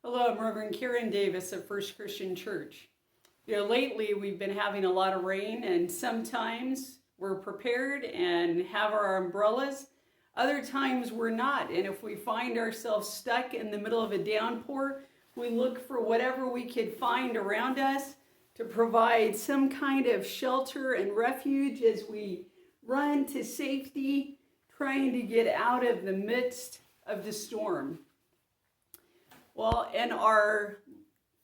Hello, I'm Reverend Karen Davis of First Christian Church. Lately we've been having a lot of rain, and sometimes we're prepared and have our umbrellas. Other times we're not, and if we find ourselves stuck in the middle of a downpour, we look for whatever we could find around us to provide some kind of shelter and refuge as we run to safety, trying to get out of the midst of the storm. Well, in our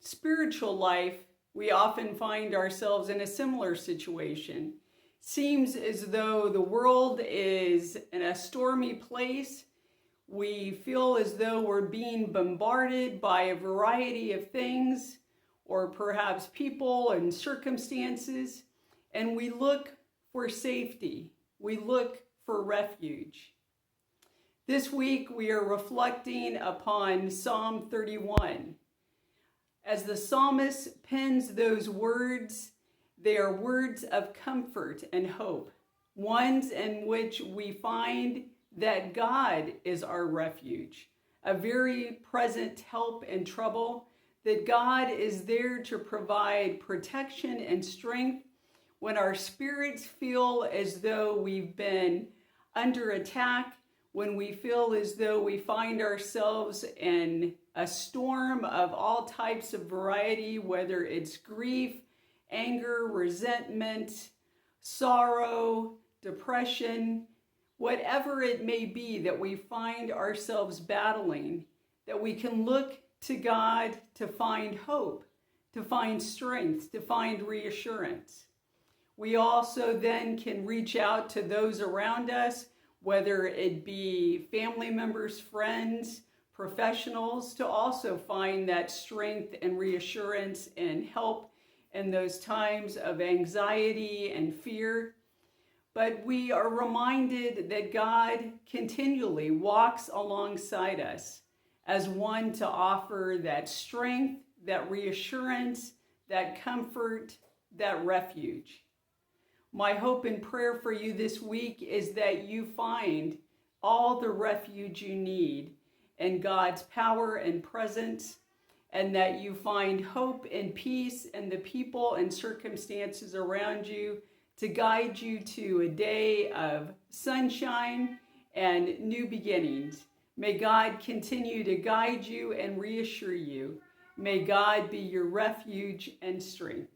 spiritual life, we often find ourselves in a similar situation. Seems as though the world is in a stormy place. We feel as though we're being bombarded by a variety of things, or perhaps people and circumstances, and we look for safety. We look for refuge. This week we are reflecting upon Psalm 31. As the psalmist pens those words, they are words of comfort and hope, ones in which we find that God is our refuge, a very present help in trouble, that God is there to provide protection and strength when our spirits feel as though we've been under attack, when we feel as though we find ourselves in a storm of all types of variety, whether it's grief, anger, resentment, sorrow, depression, whatever it may be that we find ourselves battling, that we can look to God to find hope, to find strength, to find reassurance. We also then can reach out to those around us, whether it be family members, friends, professionals, to also find that strength and reassurance and help in those times of anxiety and fear. But we are reminded that God continually walks alongside us as one to offer that strength, that reassurance, that comfort, that refuge. My hope and prayer for you this week is that you find all the refuge you need in God's power and presence, and that you find hope and peace in the people and circumstances around you to guide you to a day of sunshine and new beginnings. May God continue to guide you and reassure you. May God be your refuge and strength.